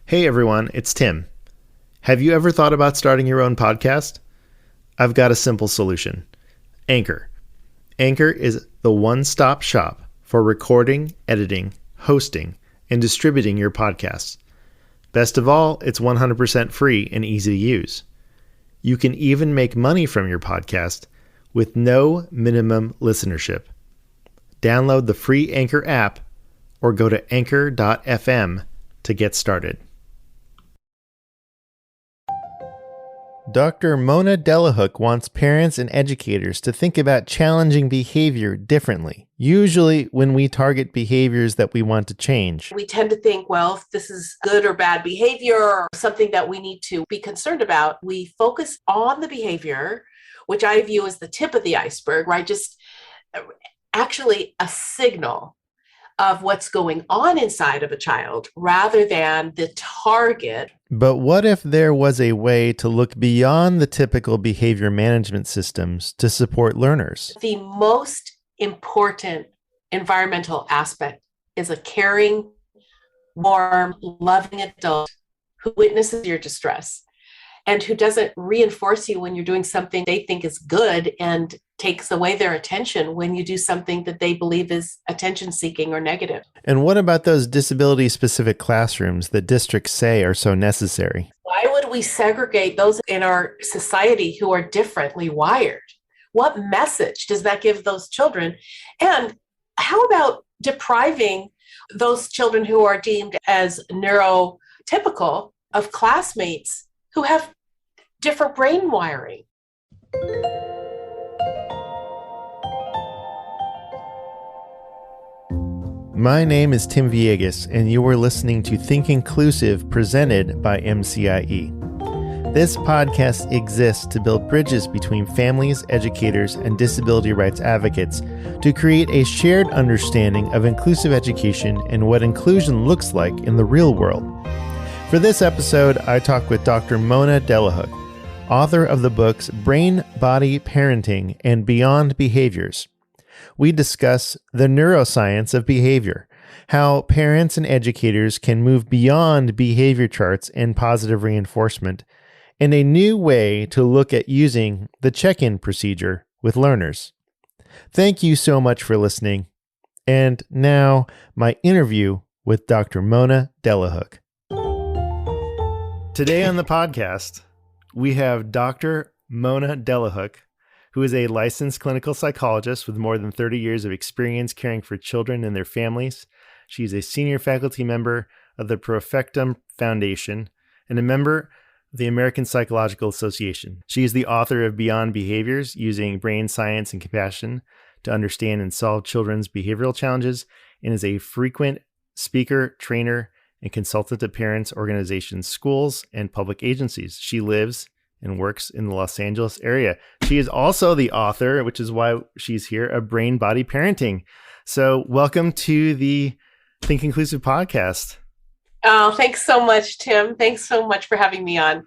Hey everyone, it's Tim. Have you ever thought about starting your own podcast? I've got a simple solution. Anchor. Anchor is the one-stop shop for recording, editing, hosting, and distributing your podcasts. Best of all, it's 100% free and easy to use. You can even make money from your podcast with no minimum listenership. Download the free Anchor app or go to anchor.fm to get started. Dr. Mona Delahooke wants parents and educators to think about challenging behavior differently, usually when we target behaviors that we want to change. We tend to think, well, if this is good or bad behavior or something that we need to be concerned about, we focus on the behavior, which I view as the tip of the iceberg, right? Just actually a signal of what's going on inside of a child rather than the target. But what if there was a way to look beyond the typical behavior management systems to support learners? The most important environmental aspect is a caring, warm, loving adult who witnesses your distress and who doesn't reinforce you when you're doing something they think is good and takes away their attention when you do something that they believe is attention-seeking or negative. And what about those disability-specific classrooms that districts say are so necessary? Why would we segregate those in our society who are differently wired? What message does that give those children? And how about depriving those children who are deemed as neurotypical of classmates who have different brain wiring? My name is Tim Villegas, and you are listening to Think Inclusive presented by MCIE. This podcast exists to build bridges between families, educators, and disability rights advocates to create a shared understanding of inclusive education and what inclusion looks like in the real world. For this episode, I talk with Dr. Mona Delahooke, author of the books Brain, Body, Parenting, and Beyond Behaviors. We discuss the neuroscience of behavior, how parents and educators can move beyond behavior charts and positive reinforcement, and a new way to look at using the check-in procedure with learners. Thank you so much for listening. And now, my interview with Dr. Mona Delahooke. Today on the podcast, we have Dr. Mona Delahooke, who is a licensed clinical psychologist with more than 30 years of experience caring for children and their families. She's a senior faculty member of the Profectum Foundation and a member of the American Psychological Association. She is the author of Beyond Behaviors, Using Brain Science and Compassion to Understand and Solve Children's Behavioral Challenges, and is a frequent speaker, trainer, and consultant to parents, organizations, schools, and public agencies. She lives and works in the Los Angeles area. She is also the author, which is why she's here, of Brain, Body, Parenting. So welcome to the Think Inclusive podcast. Oh, thanks so much, Tim. Thanks so much for having me on.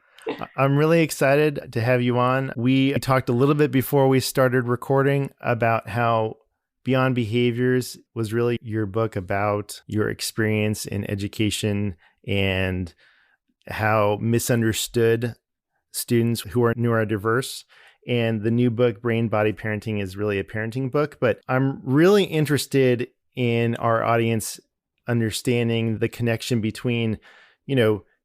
I'm really excited to have you on. We talked a little bit before we started recording about how Beyond Behaviors was really your book about your experience in education and how misunderstood students who are neurodiverse. And the new book, Brain, Body, Parenting, is really a parenting book. But I'm really interested in our audience understanding the connection between,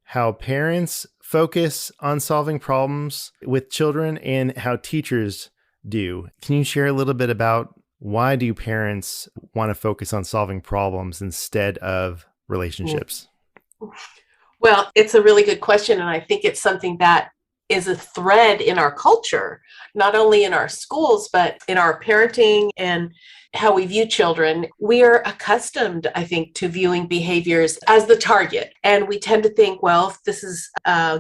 how parents focus on solving problems with children and how teachers do. Can you share a little bit about why do parents want to focus on solving problems instead of relationships? Well, it's a really good question. And I think it's something that is a thread in our culture, not only in our schools, but in our parenting and how we view children. We are accustomed, I think, to viewing behaviors as the target. And we tend to think, well, if this is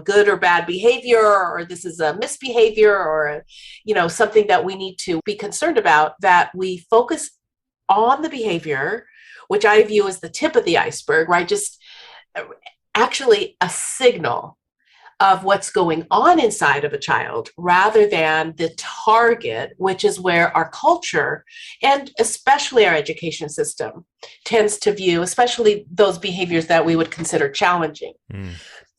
good or bad behavior, or this is a misbehavior, or, something that we need to be concerned about, that we focus on the behavior, which I view as the tip of the iceberg, right? Just actually a signal of what's going on inside of a child rather than the target, which is where our culture and especially our education system tends to view, especially those behaviors that we would consider challenging.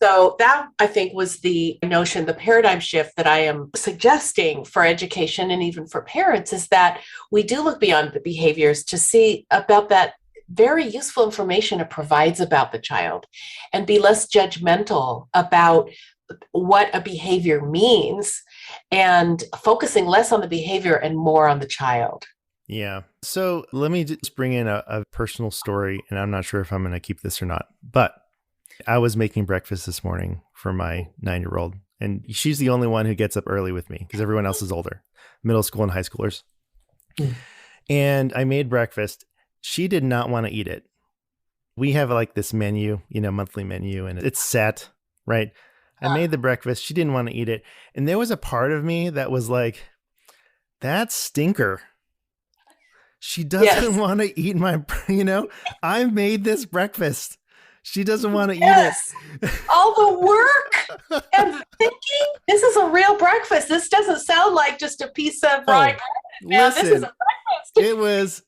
So that, I think, was the notion, the paradigm shift that I am suggesting for education and even for parents, is that we do look beyond the behaviors to see about that very useful information it provides about the child and be less judgmental about what a behavior means and focusing less on the behavior and more on the child. Yeah. So let me just bring in a personal story, and I'm not sure if I'm going to keep this or not, but I was making breakfast this morning for my 9-year-old, and she's the only one who gets up early with me because everyone else is older, middle school and high schoolers. And I made breakfast. She did not want to eat it. We have like this menu, monthly menu, and it's set, right? I made the breakfast. She didn't want to eat it. And there was a part of me that was like, that stinker. She doesn't want to eat my, I made this breakfast. She doesn't want to eat it. All the work and the thinking. This is a real breakfast. This doesn't sound like just a piece of rye bread. Listen, this is a breakfast. It was,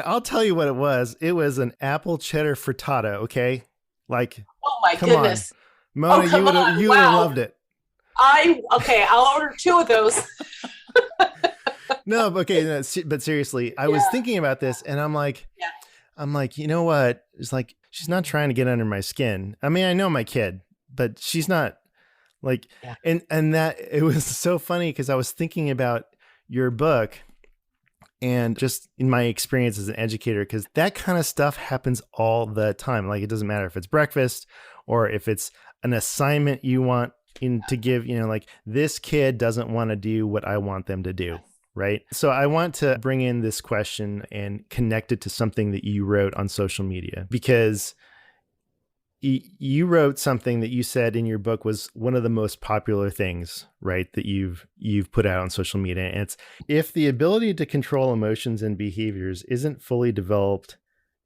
I'll tell you what it was. It was an apple cheddar frittata, okay? Like, oh my goodness. On. Mona, you would have loved it. I'll order 2 of those. No, but seriously, I was thinking about this, and I'm like, you know what? It's like, she's not trying to get under my skin. I mean, I know my kid, but she's not like, and that it was so funny because I was thinking about your book and just in my experience as an educator, because that kind of stuff happens all the time. Like, it doesn't matter if it's breakfast or if it's an assignment you want to give, like, this kid doesn't want to do what I want them to do. Right. So I want to bring in this question and connect it to something that you wrote on social media, because you wrote something that you said in your book was one of the most popular things, right, that you've put out on social media. And it's, if the ability to control emotions and behaviors isn't fully developed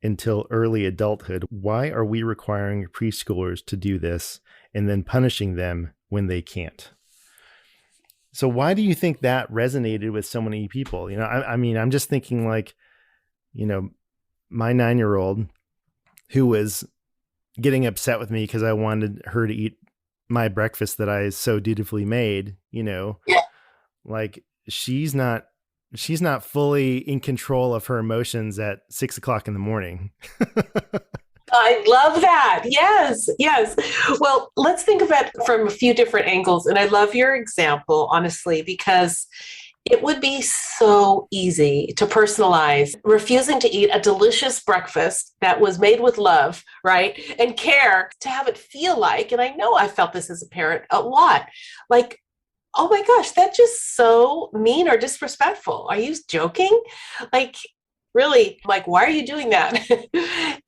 until early adulthood, why are we requiring preschoolers to do this and then punishing them when they can't? So why do you think that resonated with so many people? I mean, I'm just thinking like, my 9-year-old who was getting upset with me because I wanted her to eat my breakfast that I so dutifully made, like she's not fully in control of her emotions at 6 o'clock in the morning. I love that. Yes. Well, let's think of it from a few different angles. And I love your example, honestly, because it would be so easy to personalize refusing to eat a delicious breakfast that was made with love, right? And care, to have it feel like, and I know I felt this as a parent a lot, like, oh my gosh, that's just so mean or disrespectful. Are you joking? Like, really, like, why are you doing that?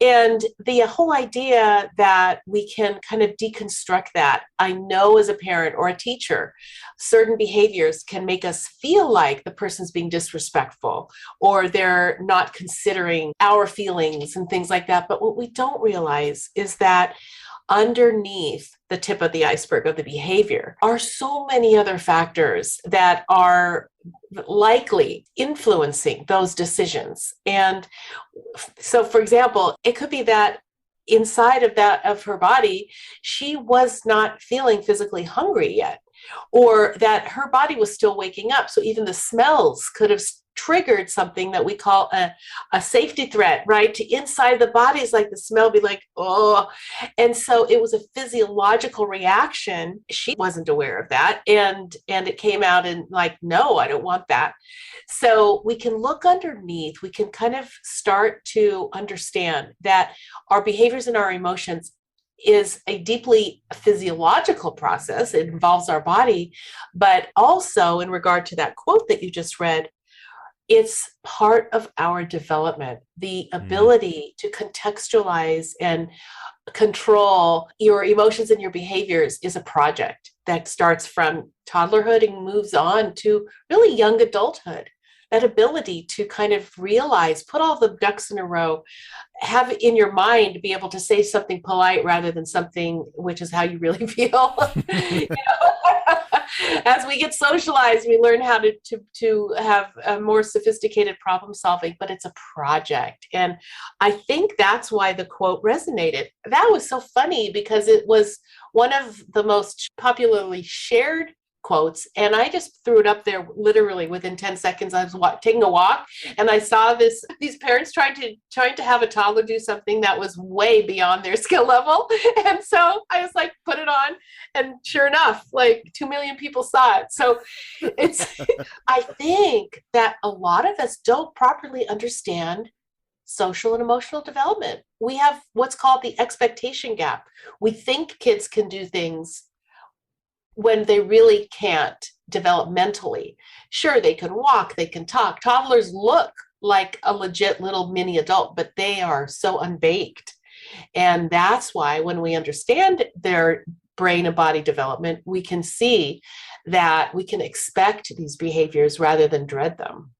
And the whole idea that we can kind of deconstruct that. I know as a parent or a teacher, certain behaviors can make us feel like the person's being disrespectful or they're not considering our feelings and things like that. But what we don't realize is that underneath the tip of the iceberg of the behavior are so many other factors that are likely influencing those decisions. And so, for example, it could be that inside of her body, she was not feeling physically hungry yet, or that her body was still waking up. So even the smells could have triggered something that we call a safety threat, right? To inside the body is like the smell be like, oh. And so it was a physiological reaction. She wasn't aware of that. And it came out and like, no, I don't want that. So we can look underneath, we can kind of start to understand that our behaviors and our emotions is a deeply physiological process. It involves our body, but also in regard to that quote that you just read, it's part of our development, the ability to contextualize and control your emotions and your behaviors is a project that starts from toddlerhood and moves on to really young adulthood. that ability to kind of realize, put all the ducks in a row, have it in your mind, be able to say something polite rather than something which is how you really feel. You know? As we get socialized, we learn how to have a more sophisticated problem solving, but it's a project. And I think that's why the quote resonated. That was so funny because it was one of the most popularly shared quotes, and I just threw it up there literally within 10 seconds. I was taking a walk, and I saw these parents trying to have a toddler do something that was way beyond their skill level. And so I was like, put it on, and sure enough, like 2 million people saw it. So it's I think that a lot of us don't properly understand social and emotional development. We have what's called the expectation gap. We think kids can do things when they really can't developmentally. Sure, they can walk, they can talk. Toddlers look like a legit little mini adult, but they are so unbaked. And that's why when we understand their brain and body development, we can see that we can expect these behaviors rather than dread them.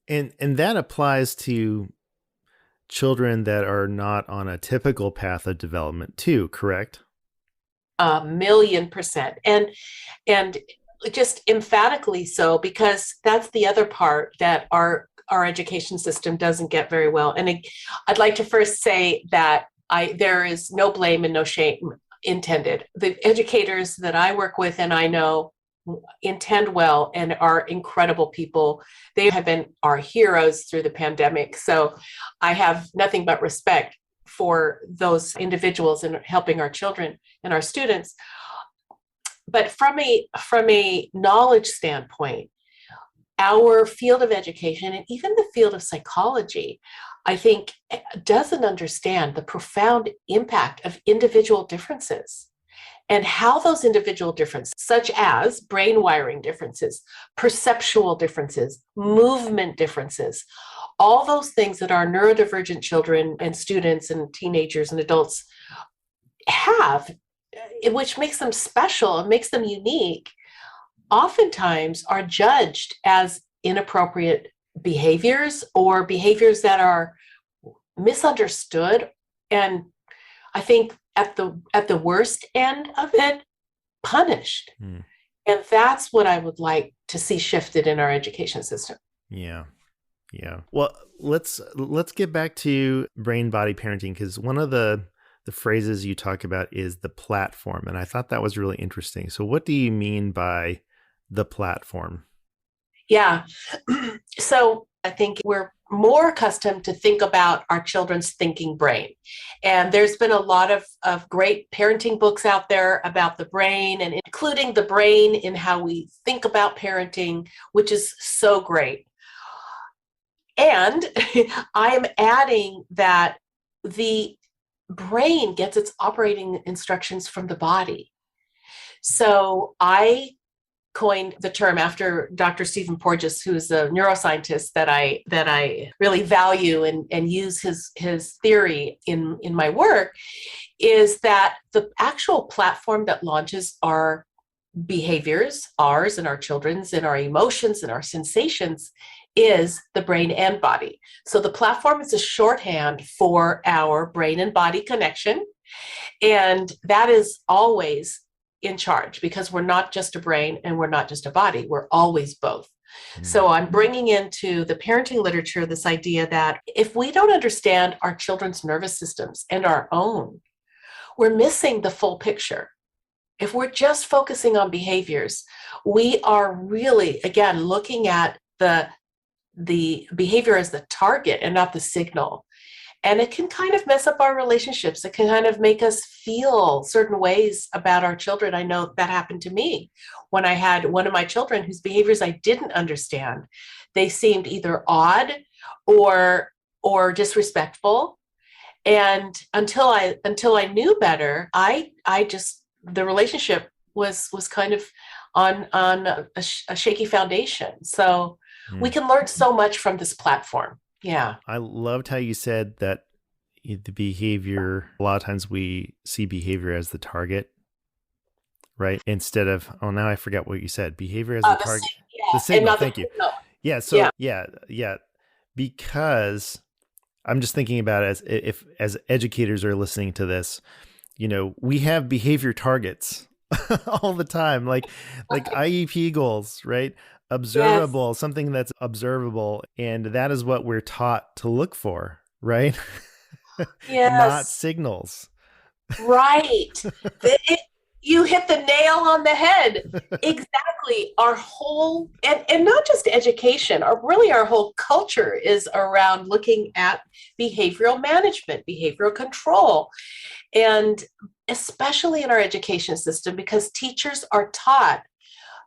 And that applies to children that are not on a typical path of development too, correct? 1,000,000%. And just emphatically so, because that's the other part that our education system doesn't get very well. And I'd like to first say that there is no blame and no shame intended. The educators that I work with and I know intend well and are incredible people. They have been our heroes through the pandemic. So I have nothing but respect for those individuals in helping our children and our students. But from a knowledge standpoint, our field of education and even the field of psychology, I think, doesn't understand the profound impact of individual differences and how those individual differences, such as brain wiring differences, perceptual differences, movement differences, all those things that our neurodivergent children and students and teenagers and adults have, which makes them special and makes them unique, oftentimes are judged as inappropriate behaviors or behaviors that are misunderstood. And I think at the worst end of it, punished. And that's what I would like to see shifted in our education system. Yeah. Well, let's get back to brain body parenting, because one of the phrases you talk about is the platform. And I thought that was really interesting. So what do you mean by the platform? Yeah. So I think we're more accustomed to think about our children's thinking brain. And there's been a lot of great parenting books out there about the brain and including the brain in how we think about parenting, which is so great. And I'm adding that the brain gets its operating instructions from the body. So I coined the term after Dr. Stephen Porges, who's a neuroscientist that I really value and use his theory in my work, is that the actual platform that launches our behaviors, ours and our children's, and our emotions and our sensations is the brain and body. So the platform is a shorthand for our brain and body connection. And that is always in charge because we're not just a brain and we're not just a body. We're always both. So I'm bringing into the parenting literature this idea that if we don't understand our children's nervous systems and our own, we're missing the full picture. If we're just focusing on behaviors, we are really, again, looking at the behavior as the target and not the signal. And it can kind of mess up our relationships. It can kind of make us feel certain ways about our children. I know that happened to me when I had one of my children whose behaviors I didn't understand. They seemed either odd or disrespectful. And until I knew better, I just, the relationship was kind of on a shaky foundation. So we can learn so much from this platform. Yeah. I loved how you said that the behavior, a lot of times we see behavior as the target, right? Instead of, now I forget what you said, behavior as the target. Yeah. The signal, thank you. Yeah. So yeah. Because I'm just thinking about it as educators are listening to this, we have behavior targets all the time, like IEP goals, right? Yes. Observable, something that's observable. And that is what we're taught to look for, right? Not Yes. signals. Right. You hit the nail on the head. Exactly. Our whole, and not just education, our whole culture is around looking at behavioral management, behavioral control. And especially in our education system, because teachers are taught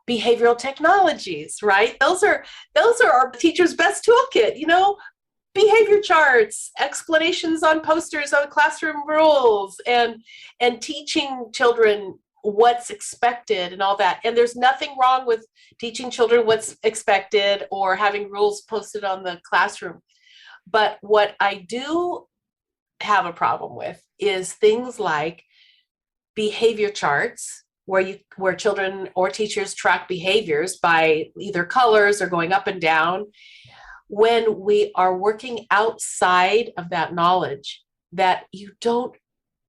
behavioral technologies, right? Those are our teachers' best toolkit, behavior charts, explanations on posters on classroom rules, and teaching children what's expected and all that. And there's nothing wrong with teaching children what's expected or having rules posted on the classroom. But what I do have a problem with is things like behavior charts where children or teachers track behaviors by either colors or going up and down, when we are working outside of that knowledge that you don't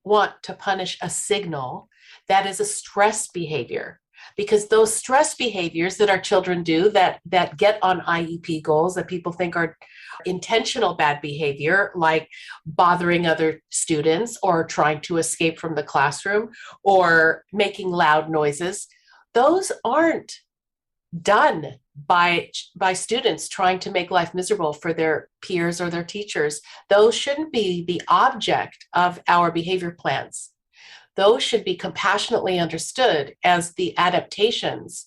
want to punish a signal that is a stress behavior. Because those stress behaviors that our children do that get on IEP goals that people think are intentional bad behavior, like bothering other students or trying to escape from the classroom or making loud noises, those aren't done by students trying to make life miserable for their peers or their teachers. Those shouldn't be the object of our behavior plans. Those should be compassionately understood as the adaptations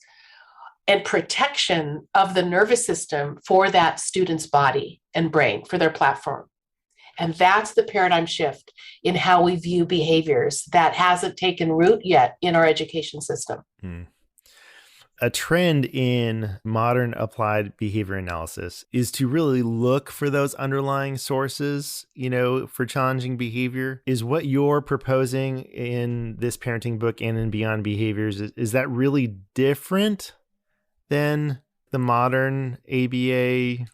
and protection of the nervous system for that student's body and brain, for their platform. And that's the paradigm shift in how we view behaviors that hasn't taken root yet in our education system. A trend in modern applied behavior analysis is to really look for those underlying sources, for challenging behavior. Is what you're proposing in this parenting book and in Beyond Behaviors, is that really different than the modern ABA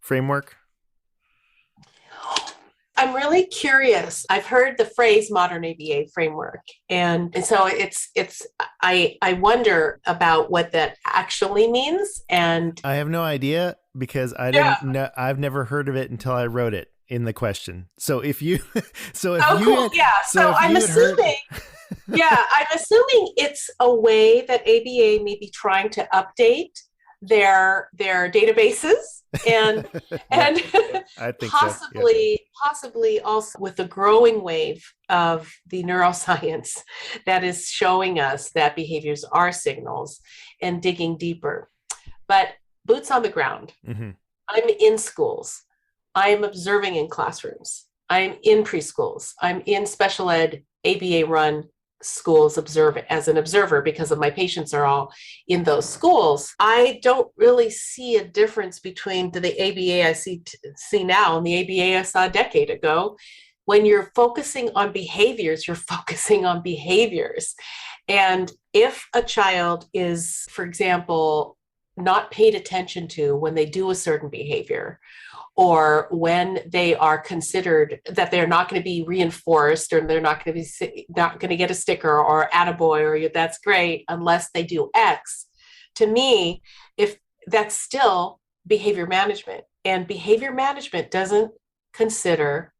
framework? I'm really curious. I've heard the phrase modern ABA framework. And so I wonder about what that actually means. And I have no idea because I've never heard of it until I wrote it in the question. So if you, cool. I'm assuming, I'm assuming it's a way that ABA may be trying to update their databases and I think possibly also with the growing wave of the neuroscience that is showing us that behaviors are signals and digging deeper. But boots on the ground. Mm-hmm. I'm in schools. I'm observing in classrooms. I'm in preschools. I'm in special ed ABA run schools as an observer because of my patients are all in those schools. I don't really see a difference between the ABA I see now and the ABA I saw a decade ago. When you're focusing on behaviors, you're focusing on behaviors. And if a child is, for example, not paid attention to when they do a certain behavior, or when they are considered that they're not going to be reinforced or they're not going to get a sticker or attaboy or that's great unless they do X. To me, if that's still behavior management, and behavior management doesn't consider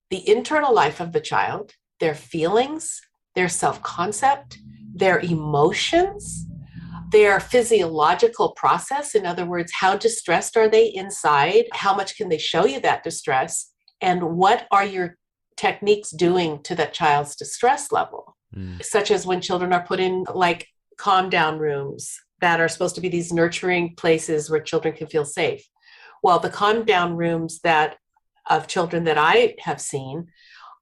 the internal life of the child, their feelings, their self-concept, their emotions, their physiological process. In other words, how distressed are they inside? How much can they show you that distress? And what are your techniques doing to that child's distress level? Such as when children are put in like calm down rooms that are supposed to be these nurturing places where children can feel safe. Well, the calm down rooms of children that I have seen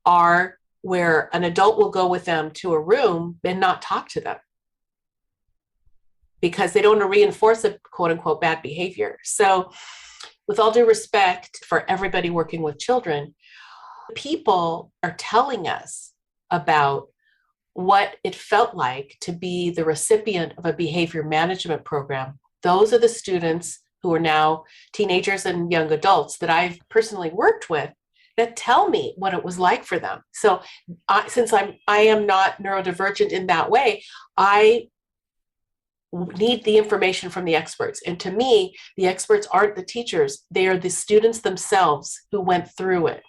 are where an adult will go with them to a room and not talk to them, because they don't want to reinforce a quote unquote bad behavior. So with all due respect for everybody working with children, people are telling us about what it felt like to be the recipient of a behavior management program. Those are the students who are now teenagers and young adults that I've personally worked with that tell me what it was like for them. So since I am not neurodivergent in that way, I need the information from the experts. And to me, the experts aren't the teachers. They are the students themselves who went through it.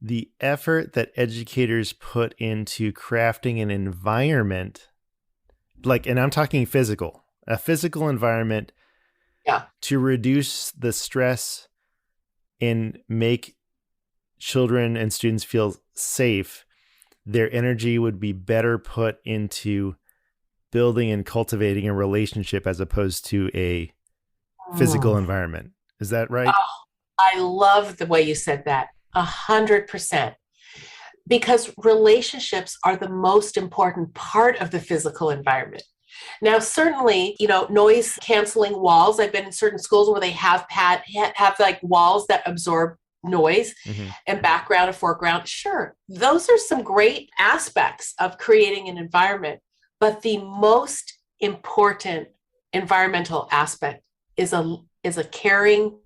The effort that educators put into crafting an environment, and I'm talking a physical environment, to reduce the stress and make children and students feel safe, their energy would be better put into building and cultivating a relationship as opposed to a physical environment. Is that right? Oh, I love the way you said that. 100%. Because relationships are the most important part of the physical environment. Now, certainly, noise canceling walls. I've been in certain schools where they have like walls that absorb noise and background and foreground. Sure, those are some great aspects of creating an environment. But the most important environmental aspect is a caring,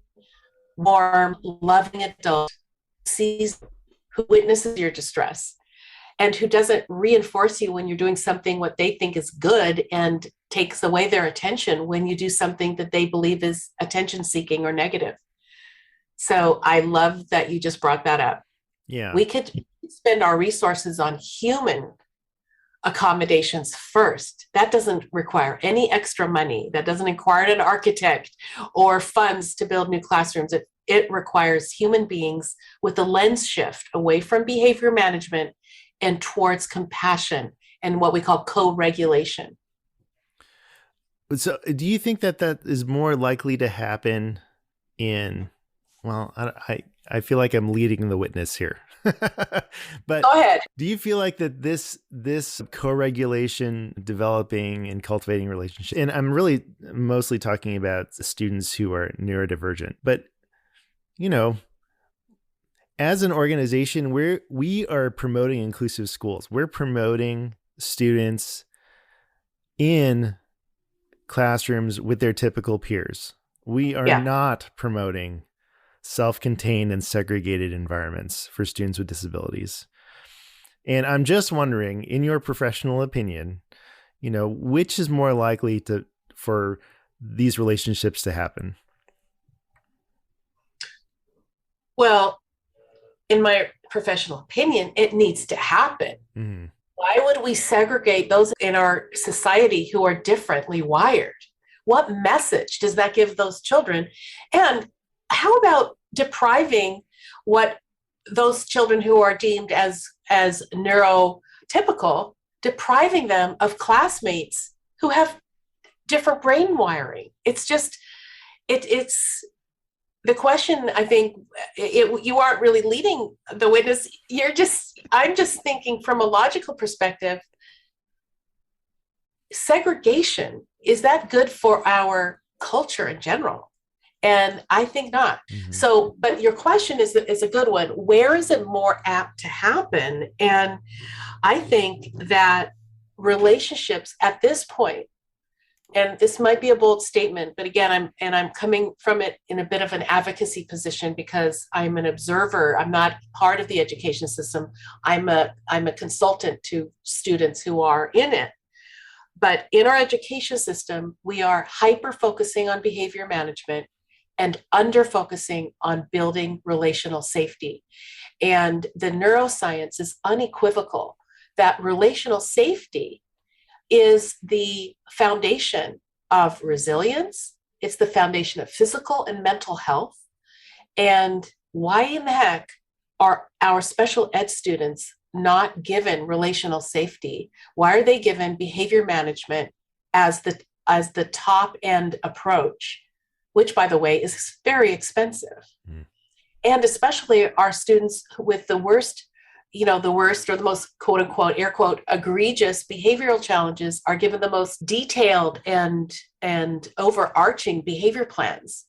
warm, loving adult who witnesses your distress and who doesn't reinforce you when you're doing something what they think is good and takes away their attention when you do something that they believe is attention seeking or negative. So I love that you just brought that up. Yeah. We could spend our resources on human accommodations first. That doesn't require any extra money. That doesn't require an architect or funds to build new classrooms. It requires human beings with a lens shift away from behavior management and towards compassion and what we call co-regulation. So do you think that is more likely to happen in, well, I feel like I'm leading the witness here. But go ahead. Do you feel like that this co-regulation, developing and cultivating relationships, and I'm really mostly talking about students who are neurodivergent, but as an organization, we are promoting inclusive schools. We're promoting students in classrooms with their typical peers. We are not promoting self-contained and segregated environments for students with disabilities. And I'm just wondering, in your professional opinion, which is more likely for these relationships to happen? Well, in my professional opinion, it needs to happen. Mm-hmm. Why would we segregate those in our society who are differently wired? What message does that give those children? And how about depriving what those children who are deemed as neurotypical, depriving them of classmates who have different brain wiring? It's just, it's the question. I think you aren't really leading the witness. I'm just thinking from a logical perspective. Segregation, is that good for our culture in general? And I think not. Mm-hmm. So, but your question is a good one. Where is it more apt to happen? And I think that relationships at this point, and this might be a bold statement, but again, I'm coming from it in a bit of an advocacy position because I'm an observer. I'm not part of the education system. I'm a consultant to students who are in it. But in our education system, we are hyper-focusing on behavior management and under-focusing on building relational safety. And the neuroscience is unequivocal that relational safety is the foundation of resilience. It's the foundation of physical and mental health. And why in the heck are our special ed students not given relational safety? Why are they given behavior management as the top end approach, which, by the way, is very expensive? Mm. And especially our students with the worst or the most quote unquote, air quote, egregious behavioral challenges are given the most detailed and overarching behavior plans,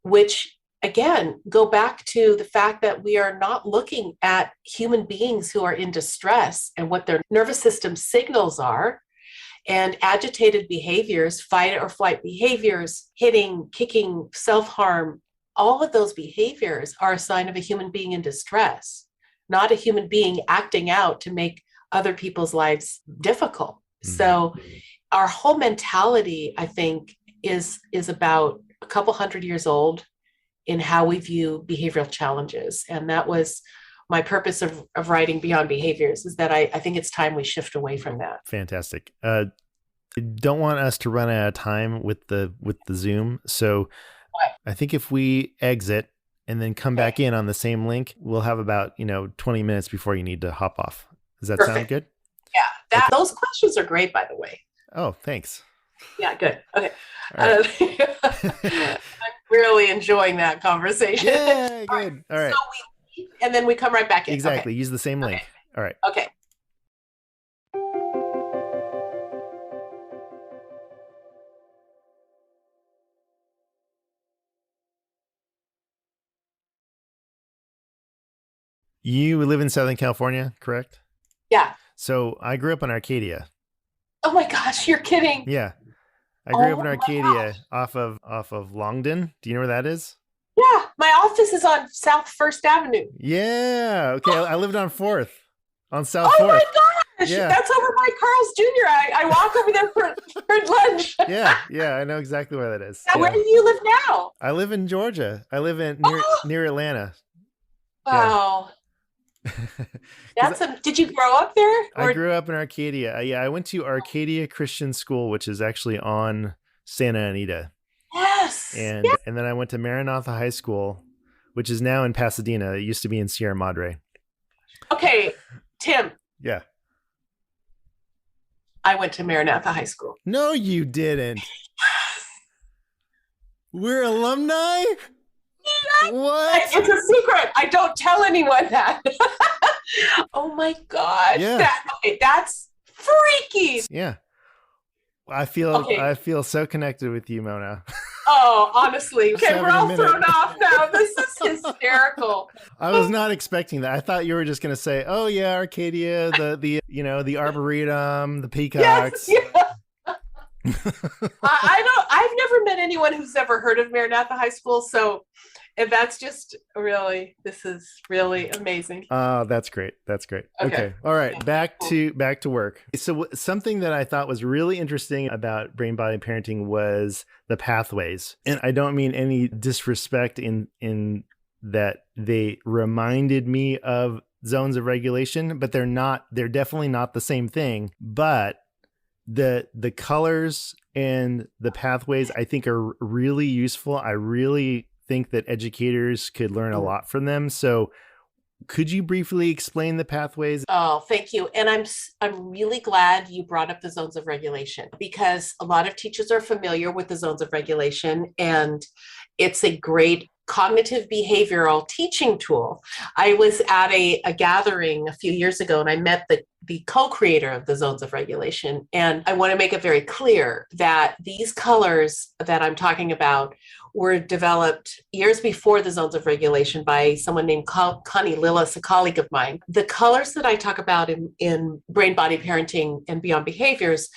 which again, go back to the fact that we are not looking at human beings who are in distress and what their nervous system signals are, And agitated behaviors, fight or flight behaviors, hitting, kicking, self-harm, all of those behaviors are a sign of a human being in distress, not a human being acting out to make other people's lives difficult. So our whole mentality, I think, is about a couple hundred years old in how we view behavioral challenges. And that was my purpose of writing Beyond Behaviors, is that I think it's time we shift away from that. Fantastic. Don't want us to run out of time with the Zoom. So I think if we exit and then come back in on the same link, we'll have about 20 minutes before you need to hop off. Does that sound good? Yeah, those questions are great, by the way. Oh, thanks. Yeah, good. Okay. Right. I'm really enjoying that conversation. Yeah, good. All right. So we leave and then we come right back in. Exactly. Okay. Use the same link. All right. Okay. You live in Southern California, correct? Yeah. So I grew up in Arcadia. Oh my gosh, you're kidding. Yeah. I grew up in Arcadia off of Longden. Do you know where that is? Yeah. My office is on South First Avenue. Yeah. Okay. I lived on 4th. On South 4th. Oh my gosh. Yeah. That's over by Carl's Jr. I walk over there for lunch. Yeah. I know exactly where that is. Now, where do you live now? I live in Georgia. I live in near Atlanta. Wow. Did you grow up there? I grew up in Arcadia. I went to Arcadia Christian School, which is actually on Santa Anita. Yes. And then I went to Maranatha High School, which is now in Pasadena. It used to be in Sierra Madre. Okay, Tim. Yeah. I went to Maranatha High School. No, you didn't. We're alumni? What? It's a secret. I don't tell anyone that. Oh my gosh. Yeah. That's freaky. Yeah. I feel so connected with you, Mona. Oh, honestly. Okay, we're all thrown off now. This is hysterical. I was not expecting that. I thought you were just going to say, "Oh yeah, Arcadia, the Arboretum, the peacocks." Yes, yeah. I've never met anyone who's ever heard of Maranatha High School, so this is really amazing. Oh, that's great. Okay. All right. Yeah. Back to work. So something that I thought was really interesting about brain body parenting was the pathways. And I don't mean any disrespect in that they reminded me of zones of regulation, but they're definitely not the same thing. But the colors and the pathways I think are really useful. I really think that educators could learn a lot from them. So could you briefly explain the pathways? Oh, thank you. And I'm really glad you brought up the zones of regulation, because a lot of teachers are familiar with the zones of regulation, and it's a great cognitive behavioral teaching tool. I was at a gathering a few years ago, and I met the co-creator of the zones of regulation. And I want to make it very clear that these colors that I'm talking about were developed years before the zones of regulation by someone named Connie Lillis, a colleague of mine. The colors that I talk about in Brain Body Parenting and Beyond Behaviors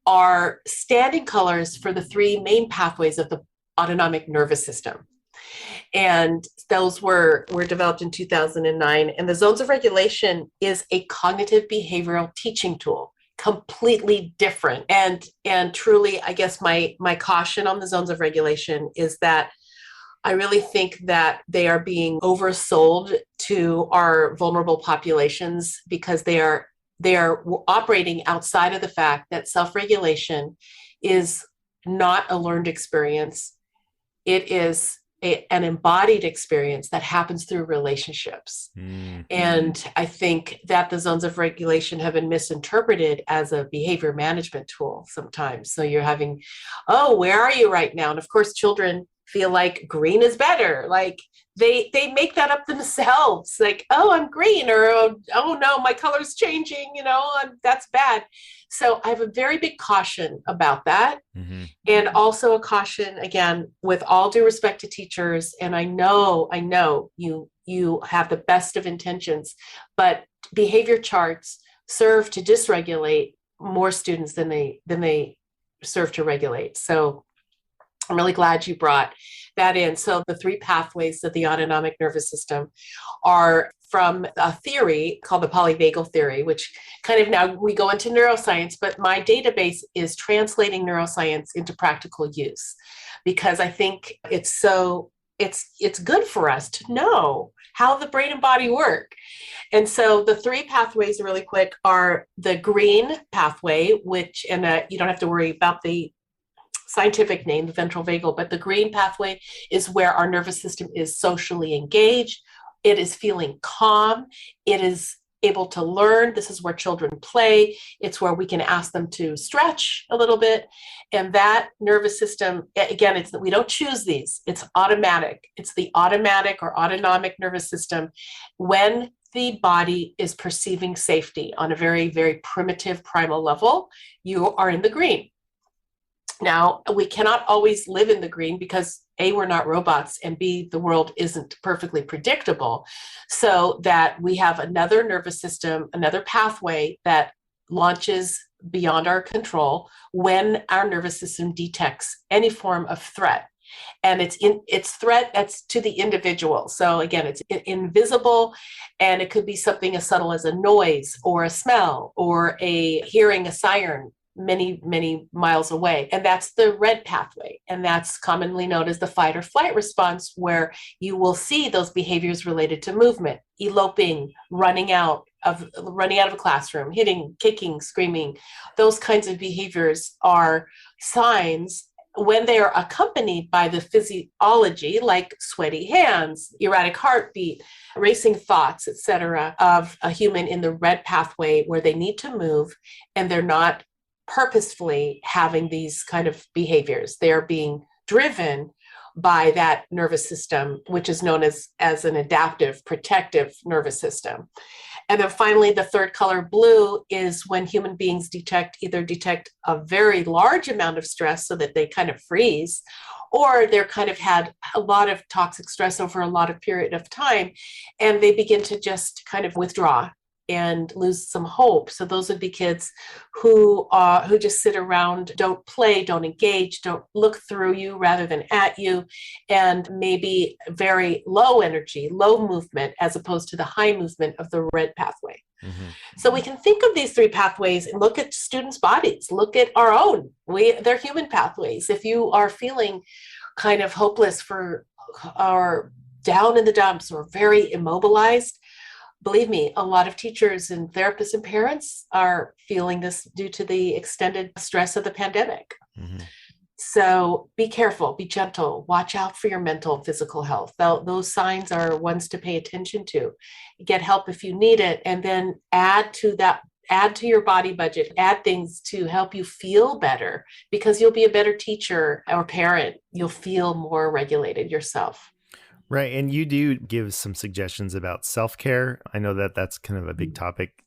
are standing colors for the 3 main pathways of the autonomic nervous system. And those were developed in 2009. And the zones of regulation is a cognitive behavioral teaching tool, completely different. And truly, I guess my caution on the zones of regulation is that I really think that they are being oversold to our vulnerable populations, because they are operating outside of the fact that self-regulation is not a learned experience. It is an embodied experience that happens through relationships. Mm-hmm. And I think that the zones of regulation have been misinterpreted as a behavior management tool sometimes. So you're having, oh, where are you right now? And of course, children feel like green is better. Like they make that up themselves. Like, oh, I'm green, or oh no, my color's changing, that's bad. So I have a very big caution about that. Mm-hmm. And also a caution, again, with all due respect to teachers. And I know you have the best of intentions, but behavior charts serve to dysregulate more students than they serve to regulate. So I'm really glad you brought that in. So the three pathways of the autonomic nervous system are from a theory called the polyvagal theory, which kind of, now we go into neuroscience, but my database is translating neuroscience into practical use, because I think it's good for us to know how the brain and body work. And so the three pathways, really quick, are the green pathway, which, and you don't have to worry about the scientific name, the ventral vagal, but the green pathway is where our nervous system is socially engaged. It is feeling calm. It is able to learn. This is where children play. It's where we can ask them to stretch a little bit. And that nervous system, again, we don't choose these. It's automatic. It's the automatic or autonomic nervous system when the body is perceiving safety on a very, very primitive primal level. You are in the green. Now, we cannot always live in the green because A, we're not robots, and B, the world isn't perfectly predictable. So that we have another nervous system, another pathway that launches beyond our control when our nervous system detects any form of threat. And it's threat that's to the individual. So again, it's invisible, and it could be something as subtle as a noise or a smell or hearing a siren many, many miles away. And that's the red pathway. And that's commonly known as the fight or flight response, where you will see those behaviors related to movement, eloping, running out of a classroom, hitting, kicking, screaming. Those kinds of behaviors are signs, when they are accompanied by the physiology, like sweaty hands, erratic heartbeat, racing thoughts, etc., of a human in the red pathway where they need to move and they're not purposefully having these kind of behaviors. They're being driven by that nervous system, which is known as an adaptive, protective nervous system. And then finally, the third color, blue, is when human beings either detect a very large amount of stress so that they kind of freeze, or they're kind of had a lot of toxic stress over a lot of period of time, and they begin to just kind of withdraw and lose some hope. So those would be kids who just sit around, don't play, don't engage, don't look through you rather than at you, and maybe very low energy, low movement, as opposed to the high movement of the red pathway. Mm-hmm. So we can think of these three pathways and look at students' bodies, look at our own. They're human pathways. If you are feeling kind of hopeless or down in the dumps or very immobilized, believe me, a lot of teachers and therapists and parents are feeling this due to the extended stress of the pandemic. Mm-hmm. So be careful, be gentle, watch out for your mental and physical health. Those signs are ones to pay attention to. Get help if you need it, and then add to your body budget, add things to help you feel better, because you'll be a better teacher or parent. You'll feel more regulated yourself. Right. And you do give some suggestions about self-care. I know that that's kind of a big topic,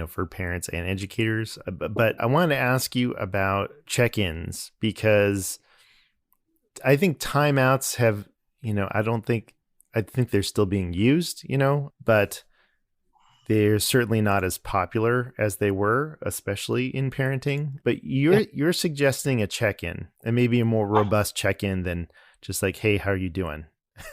for parents and educators. But I wanted to ask you about check-ins, because I think timeouts have, I think they're still being used, but they're certainly not as popular as they were, especially in parenting. But you're suggesting a check-in, and maybe a more robust check-in than just like, hey, how are you doing?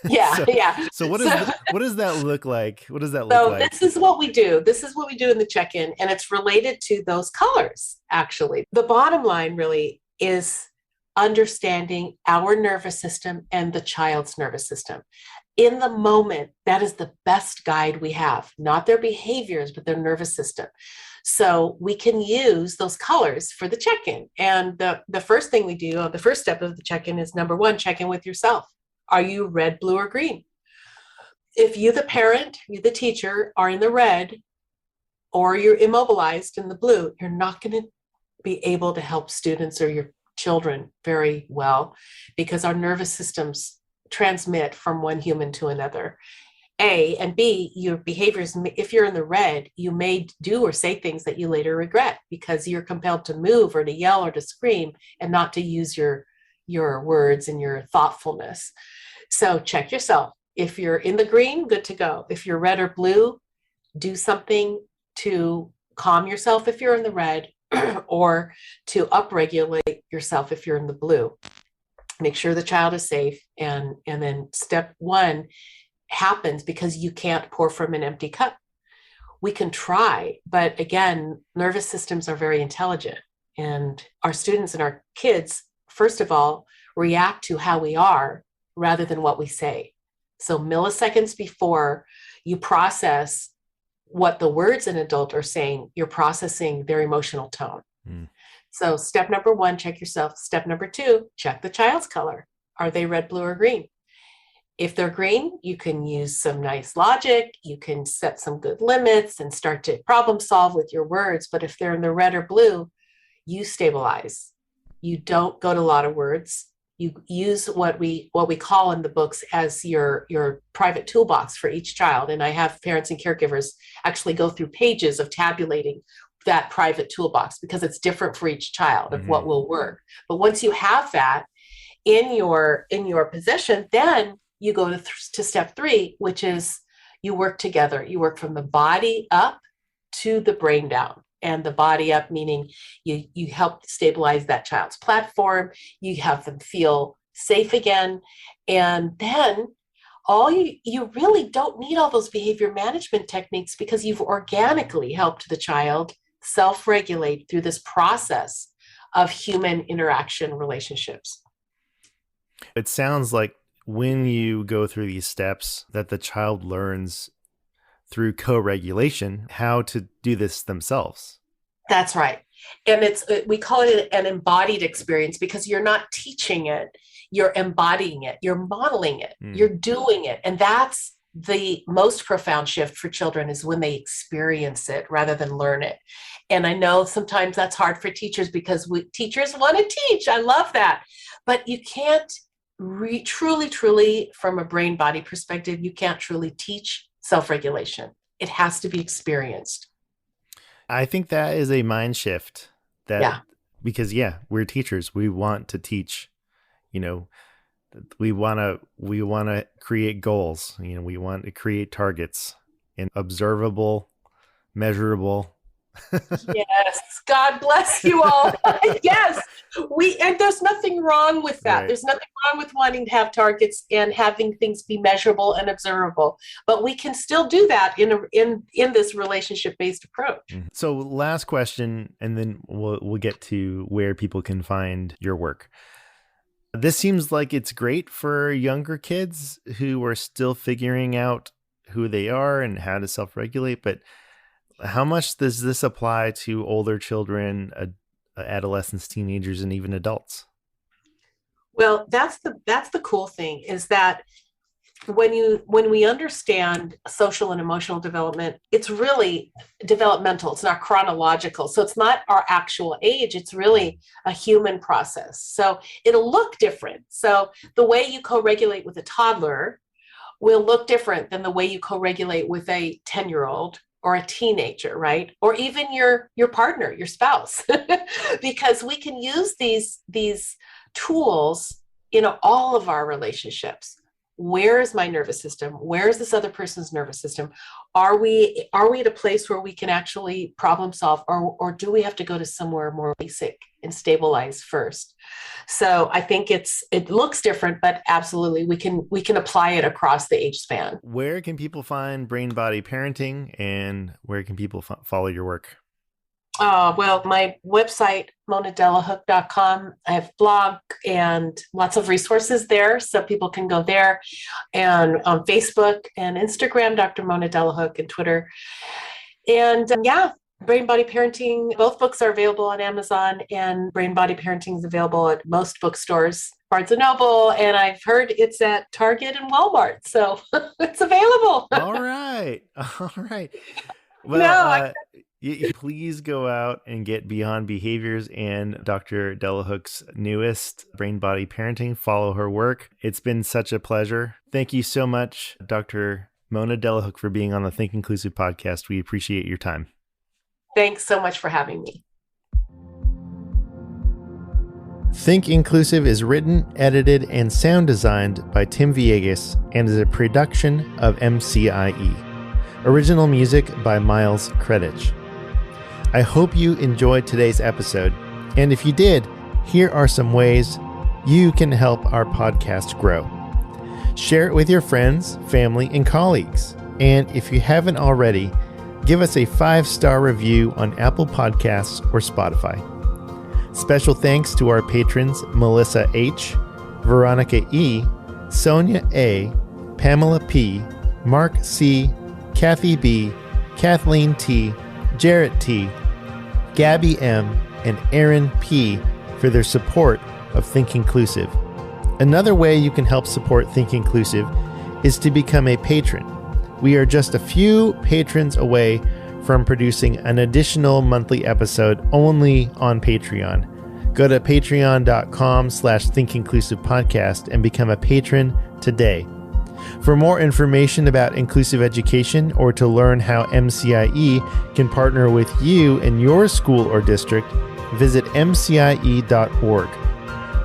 Yeah, yeah. So what does that look like? What does that look like? This is what we do. This is what we do in the check-in, and it's related to those colors, actually. The bottom line really is understanding our nervous system and the child's nervous system. In the moment, that is the best guide we have, not their behaviors, but their nervous system. So we can use those colors for the check-in. And the first thing we do, the first step of the check-in is, number one, check in with yourself. Are you red, blue, or green? If you, the parent, you, the teacher, are in the red, or you're immobilized in the blue, you're not going to be able to help students or your children very well, because our nervous systems transmit from one human to another. A, and B, your behaviors, if you're in the red, you may do or say things that you later regret, because you're compelled to move or to yell or to scream and not to use your words and your thoughtfulness. So check yourself. If you're in the green, good to go. If you're red or blue, do something to calm yourself if you're in the red, or to upregulate yourself if you're in the blue. Make sure the child is safe. And then step one happens because you can't pour from an empty cup. We can try, but again, nervous systems are very intelligent. And our students and our kids, first of all, react to how we are rather than what we say. So milliseconds before you process what the words an adult are saying, you're processing their emotional tone. So step number one, check yourself. Step number two, check the child's color. Are they red, blue, or green? If they're green, you can use some nice logic. You can set some good limits and start to problem solve with your words. But if they're in the red or blue, you stabilize. You don't go to a lot of words. You use what we call in the books as your private toolbox for each child. And I have parents and caregivers actually go through pages of tabulating that private toolbox because it's different for each child of what will work. But once you have that in your possession, then you go to step three, which is you work together. You work from the body up to the brain down. And the body up, meaning you help stabilize that child's platform. You have them feel safe again. And then you really don't need all those behavior management techniques because you've organically helped the child self-regulate through this process of human interaction relationships. It sounds like when you go through these steps that the child learns through co-regulation how to do this themselves. That's right. And we call it an embodied experience because you're not teaching it, you're embodying it, you're modeling it, you're doing it. And that's the most profound shift for children is when they experience it rather than learn it. And I know sometimes that's hard for teachers because teachers want to teach. I love that. But you can't truly, from a brain-body perspective, you can't truly teach self-regulation. It has to be experienced. I think that is a mind shift because we're teachers. We want to teach, we want to create goals, we want to create targets and observable, measurable. Yes. God bless you all. Yes. And there's nothing wrong with that. Right. There's nothing wrong with wanting to have targets and having things be measurable and observable, but we can still do that in this relationship-based approach. So last question, and then we'll get to where people can find your work. This seems like it's great for younger kids who are still figuring out who they are and how to self-regulate, but how much does this apply to older children, adolescents, teenagers, and even adults? Well, that's the cool thing is that when we understand social and emotional development, it's really developmental. It's not chronological. So it's not our actual age. It's really a human process. So it'll look different. So the way you co-regulate with a toddler will look different than the way you co-regulate with a 10-year-old or a teenager, right? Or even your partner, your spouse, because we can use these tools in all of our relationships. Where is my nervous system? Where is this other person's nervous system? Are we at a place where we can actually problem solve, or do we have to go to somewhere more basic and stabilize first? So I think it looks different, but absolutely we can apply it across the age span. Where can people find Brain Body Parenting, and where can people follow your work? Well, my website, monadelahooke.com, I have blog and lots of resources there, so people can go there. And on Facebook and Instagram, Dr. Mona Delahooke, and Twitter. And Brain Body Parenting, both books are available on Amazon, and Brain Body Parenting is available at most bookstores, Barnes & Noble, and I've heard it's at Target and Walmart, so it's available. All right. Well, please go out and get Beyond Behaviors and Dr. Delahooke's newest, Brain Body Parenting. Follow her work. It's been such a pleasure. Thank you so much, Dr. Mona Delahooke, for being on the Think Inclusive podcast. We appreciate your time. Thanks so much for having me. Think Inclusive is written, edited, and sound designed by Tim Villegas and is a production of MCIE. Original music by Miles Kredich. I hope you enjoyed today's episode. And if you did, here are some ways you can help our podcast grow. Share it with your friends, family, and colleagues. And if you haven't already, give us a 5-star review on Apple Podcasts or Spotify. Special thanks to our patrons Melissa H., Veronica E., Sonia A., Pamela P., Mark C., Kathy B., Kathleen T., Jarrett T., Gabby M., and Aaron P. for their support of Think Inclusive. Another way you can help support Think Inclusive is to become a patron. We are just a few patrons away from producing an additional monthly episode only on Patreon. Go to patreon.com/thinkinclusivepodcast and become a patron today. For more information about inclusive education or to learn how MCIE can partner with you in your school or district, visit mcie.org.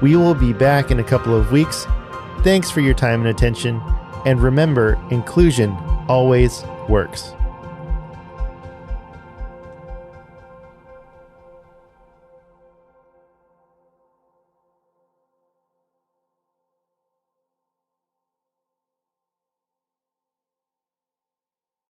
We will be back in a couple of weeks. Thanks for your time and attention. And remember, inclusion always works.